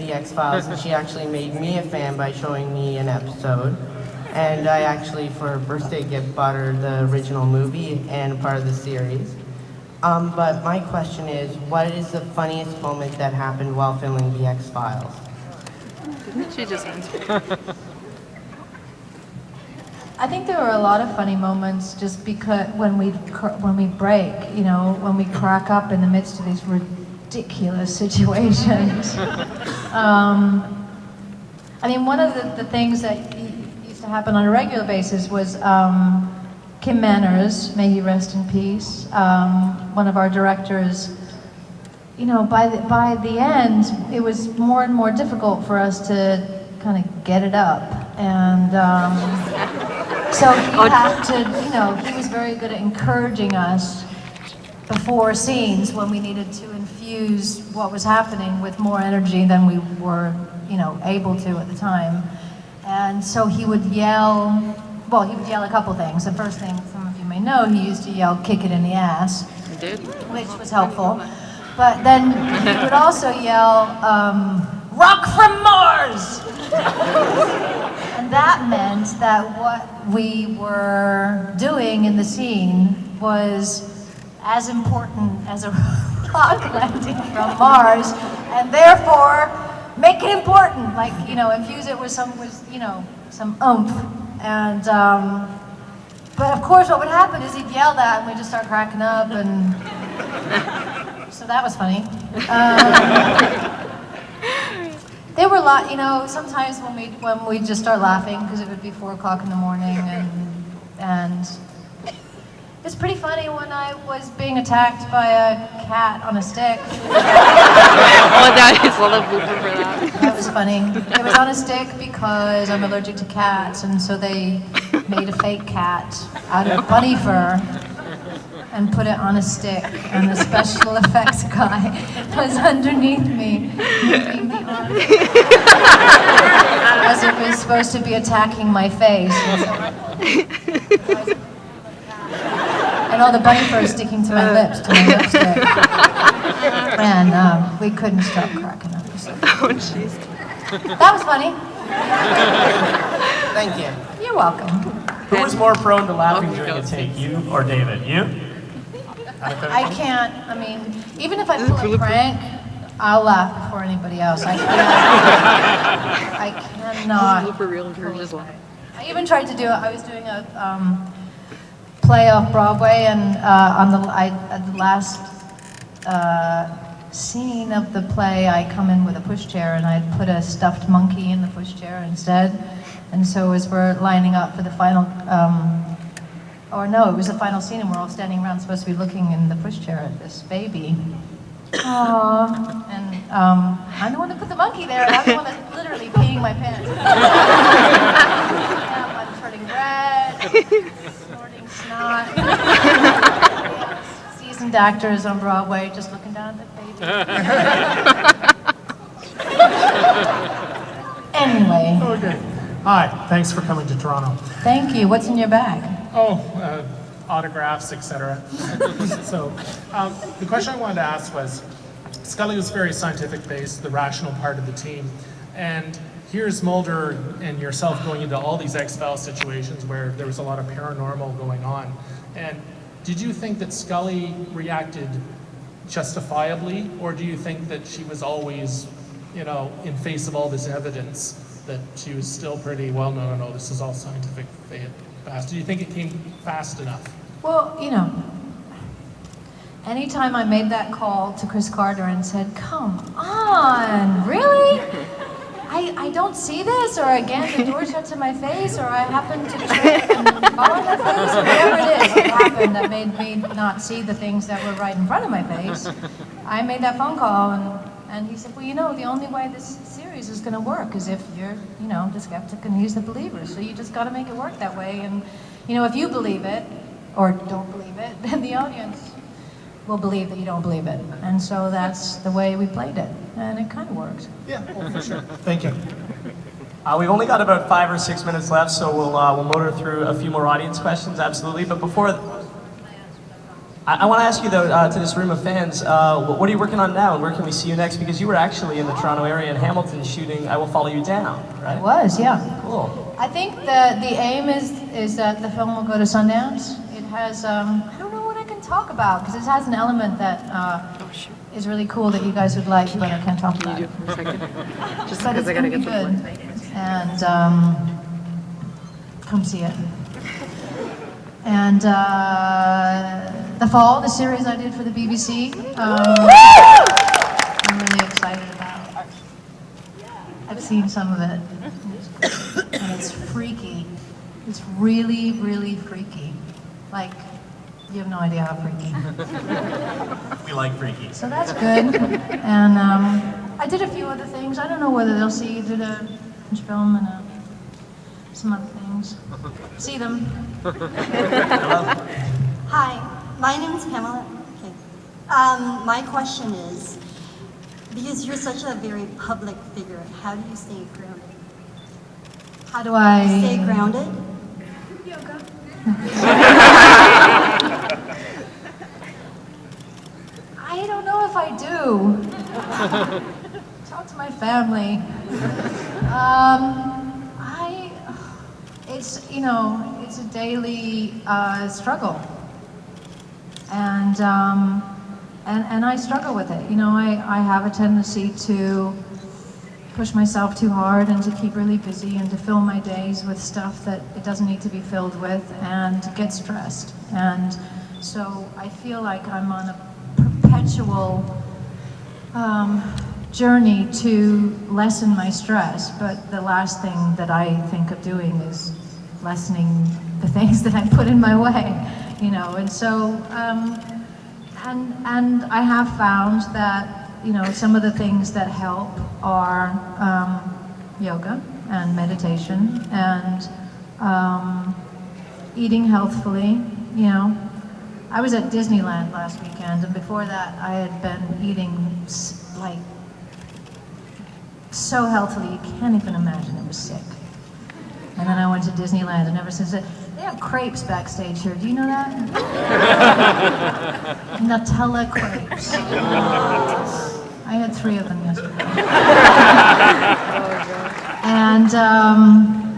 the X-Files, and she actually made me a fan by showing me an episode. And I actually, for her birthday gift, bought her the original movie and part of the series. But my question is, what is the funniest moment that happened while filming the X-Files? Didn't she just answer? I think there were a lot of funny moments just because when we break, you know, when we crack up in the midst of these ridiculous situations. I mean, one of the things that used to happen on a regular basis was Kim Manners, may he rest in peace, one of our directors. You know, by the end, it was more and more difficult for us to kind of get it up, and so he had to, you know, he was very good at encouraging us before scenes when we needed to infuse what was happening with more energy than we were, you know, able to at the time. And so he would yell, well, he would yell a couple things. The first thing, some of you may know, he used to yell, "Kick it in the ass," which was helpful. But then he would also yell, "Rock from Mars!" And that meant that what we were doing in the scene was as important as a rock landing from Mars, and therefore make it important, like, you know, infuse it with some oomph. And but of course what would happen is he'd yell that and we'd just start cracking up, and so that was funny. There were a lot, you know, sometimes when we just start laughing because it would be 4 o'clock in the morning, and it's pretty funny when I was being attacked by a cat on a stick. Oh, that is a little blooper for that. That was funny. It was on a stick because I'm allergic to cats, and so they made a fake cat out of bunny fur and put it on a stick, and the special effects guy was underneath me, moving the arm as it was supposed to be attacking my face. And all the bunny fur sticking to my lips, to my lipstick. And we couldn't stop cracking up. So. Oh, jeez. That was funny. Thank you. You're welcome. Who was more prone to laughing during a take, you or David? You? I can't, I mean, even if I pull a prank, I'll laugh before anybody else. I cannot. Blooper reel of her just laughing. I even tried to do it. I was doing a play off Broadway, and at the last scene of the play, I come in with a pushchair, and I'd put a stuffed monkey in the pushchair instead. And so as we're lining up for the final, or no, it was the final scene, and we're all standing around, supposed to be looking in the pushchair at this baby. Aww. And I'm the one that put the monkey there, and I'm the one that's literally peeing my pants. I'm turning red, snorting snot. Seasoned actors on Broadway just looking down at the baby. Anyway. Okay. Hi, thanks for coming to Toronto. Thank you. What's in your bag? Oh, autographs, etc. So, the question I wanted to ask was, Scully was very scientific based, the rational part of the team, and here's Mulder and yourself going into all these X-Files situations where there was a lot of paranormal going on. And did you think that Scully reacted justifiably, or do you think that she was always, you know, in face of all this evidence, that she was still pretty, well, no, this is all scientific fast? Do you think it came fast enough? Well, you know, anytime I made that call to Chris Carter and said, "Come on, really? I don't see this," or again, the door shuts in my face, or I happen to trip and fall on my face, or whatever it is that happened that made me not see the things that were right in front of my face, I made that phone call, and he said, "Well, you know, the only way this series is going to work is if you're, you know, the skeptic and he's the believer. So you just got to make it work that way. And, you know, if you believe it, or don't believe it, then the audience will believe that you don't believe it." And so that's the way we played it. And it kind of worked. Yeah, well, for sure. Thank you. We've only got about 5 or 6 minutes left, so we'll motor through a few more audience questions, absolutely. But before... I want to ask you though, to this room of fans, what are you working on now, and where can we see you next? Because you were actually in the Toronto area in Hamilton shooting "I Will Follow You Down," right? It was, yeah. Cool. I think the aim is that the film will go to Sundance. It has, I don't know what I can talk about, because it has an element that is really cool that you guys would like, but I can't talk about You it. do for a second? Just But because it's I gotta gonna get be some good. blood. And come see it. And The Fall, the series I did for the BBC, I'm really excited about. I've seen some of it, and it's freaky. It's really, really freaky. Like, you have no idea how freaky. We like freaky. So that's good. And I did a few other things. I don't know whether they'll see. I did a French film and some other things. See them. Hi, my name is Pamela. Okay. My question is, because you're such a very public figure, how do you stay grounded? How do I Stay grounded? Yoga. I don't know if I do. Talk to my family. It's, you know, it's a daily struggle. And I struggle with it. You know, I have a tendency to push myself too hard and to keep really busy and to fill my days with stuff that it doesn't need to be filled with and to get stressed. And so I feel like I'm on a perpetual journey to lessen my stress, but the last thing that I think of doing is lessening the things that I put in my way, you know. And so, and I have found that, you know, some of the things that help are yoga and meditation and eating healthfully, you know. I was at Disneyland last weekend, and before that I had been eating like so healthily you can't even imagine. It was sick. And then I went to Disneyland, and ever since then, they have crepes backstage here. Do you know that? Nutella crepes. I had 3 of them yesterday. And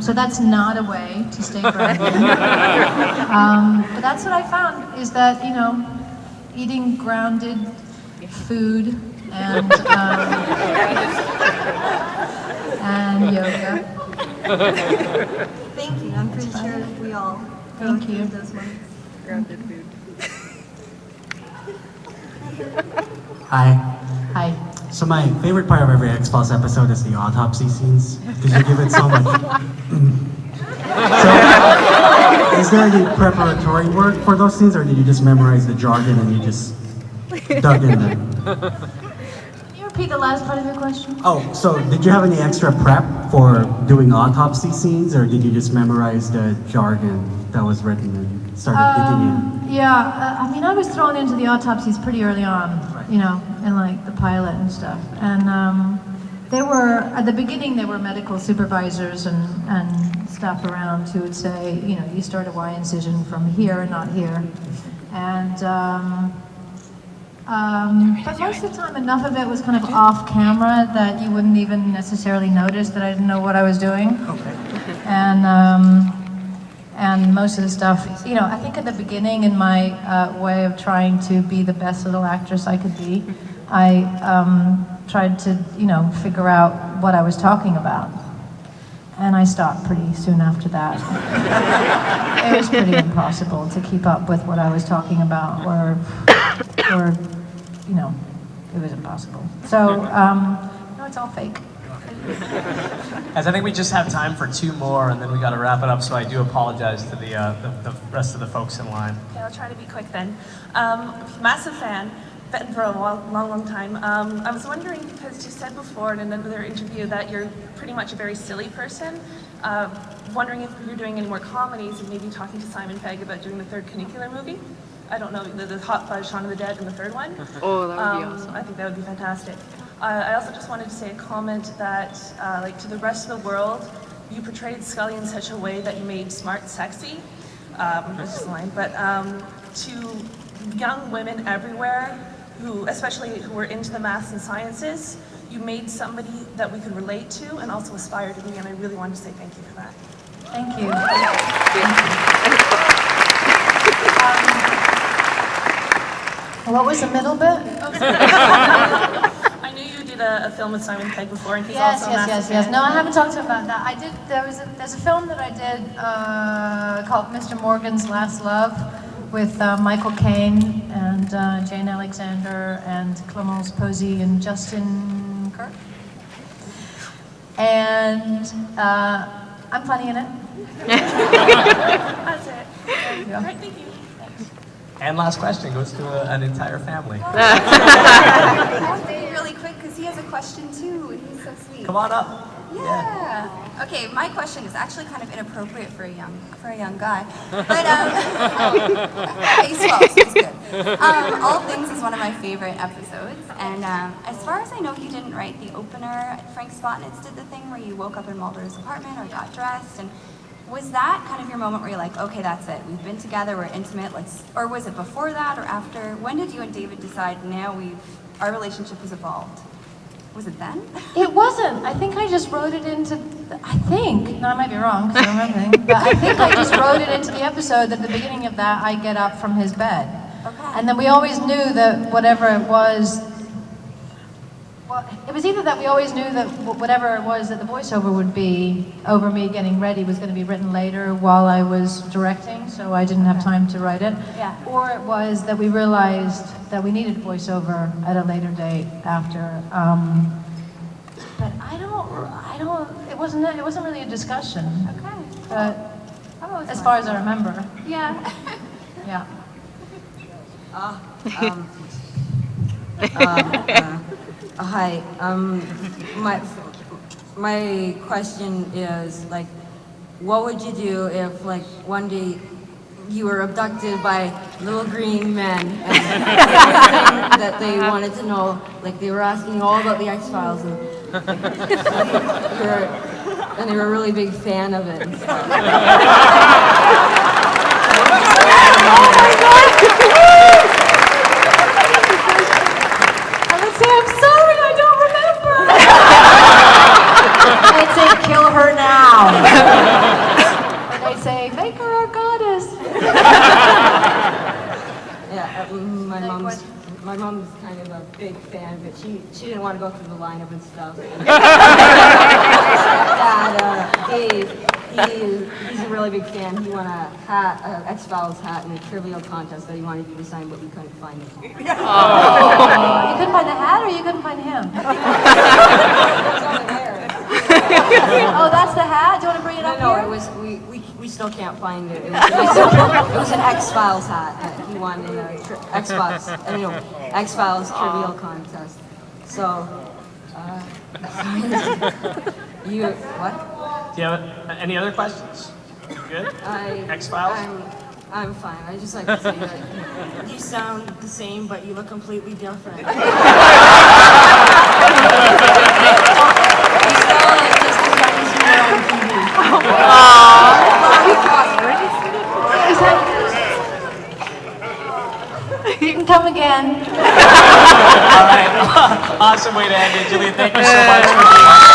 so that's not a way to stay grounded. But that's what I found, is that, you know, eating grounded food and yoga. Thank you. I'm pretty sure we all go Thank through you. those ones. Grounded food. Hi. Hi. So my favorite part of every X-Files episode is the autopsy scenes, because you give it so much. So, is there any preparatory work for those scenes, or did you just memorize the jargon and you just dug in there? Can you repeat the last part of your question? Oh, so did you have any extra prep for doing autopsy scenes, or did you just memorize the jargon that was written and started digging in? Yeah, I mean, I was thrown into the autopsies pretty early on, you know, in like the pilot and stuff. And they were, at the beginning, there were medical supervisors and stuff around who would say, you know, you start a Y incision from here and not here. And, but most of the time, enough of it was kind of off camera that you wouldn't even necessarily notice that I didn't know what I was doing. And most of the stuff, you know, I think at the beginning, in my way of trying to be the best little actress I could be, I tried to, you know, figure out what I was talking about. And I stopped pretty soon after that. It was pretty impossible to keep up with what I was talking about, or you know, it was impossible. So, no, it's all fake. As I think we just have time for 2 more, and then we got to wrap it up. So I do apologize to the rest of the folks in line. Okay, I'll try to be quick then. Massive fan, been for a long time. I was wondering, because you said before in another interview that you're pretty much a very silly person. Wondering if you're doing any more comedies and maybe talking to Simon Pegg about doing the 3rd Canicular movie. I don't know, the Hot Fuzz, Shaun of the Dead, and the 3rd one. Oh, that would be awesome. I think that would be fantastic. I also just wanted to say a comment that, like, to the rest of the world, you portrayed Scully in such a way that you made smart sexy. That's just a line. But to young women everywhere, who, especially who were into the maths and sciences, you made somebody that we could relate to and also aspire to be, and I really wanted to say thank you for that. Thank you. What was the middle bit? I knew you did a film with Simon Pegg before, and he's Yes, also a yes, massive yes, yes. fan. No, I haven't talked about that. I did. There's a film that I did called Mr. Morgan's Last Love with Michael Caine and Jane Alexander and Clemence Posey and Justin Kirk. And I'm funny in it. That's it. Yeah. All right, thank you. And last question goes to an entire family. I'll stay really quick because he has a question too, and he's so sweet. Come on up. Yeah. Okay, my question is actually kind of inappropriate for a young guy, but baseball is good. All Things is one of my favorite episodes, and as far as I know, you didn't write the opener. Frank Spotnitz did the thing where you woke up in Mulder's apartment or got dressed, and was that kind of your moment where you're like, okay, that's it, we've been together, we're intimate, or was it before that or after? When did you and David decide now our relationship has evolved? Was it then? It wasn't. I think I just wrote it into. No, I might be wrong because I'm remembering. But I think I just wrote it into the episode that at the beginning of that I get up from his bed. Okay. And then we always knew that whatever it was. Well, it was either that we always knew that whatever it was that the voiceover would be over me getting ready was going to be written later while I was directing, so I didn't have time to write it. Yeah. Or it was that we realized that we needed voiceover at a later date after. But I don't. It wasn't really a discussion. Okay. But I've always as far as wanted I remember, Yeah. yeah. Hi. My question is, like, what would you do if, like, one day you were abducted by little green men and everything that they wanted to know, like, they were asking you all about the X-Files and they were a really big fan of it. And stuff. I would say, I'm sorry, I don't remember. I'd say, kill her now. And I'd say, make her our goddess. Yeah, my mom's kind of a big fan, but she didn't want to go through the lineup and stuff. Dave, he's a really big fan. He won a hat, X-Files hat in a trivial contest that he wanted you to sign, but we couldn't find it. Oh. You couldn't find the hat, or you couldn't find him? Oh, that's the hat? Do you want to bring it up No, here? it was we still can't find it. It was an X-Files hat that he won in a X-Files trivial contest. So, you what? Do you have any other questions? Good? X-Files? I'm fine. I just like to say that you sound the same, but you look completely different. You sound like just as young as you were on TV. You can come again. All right. Awesome way to end it, Gillian. Thank you so much for being here.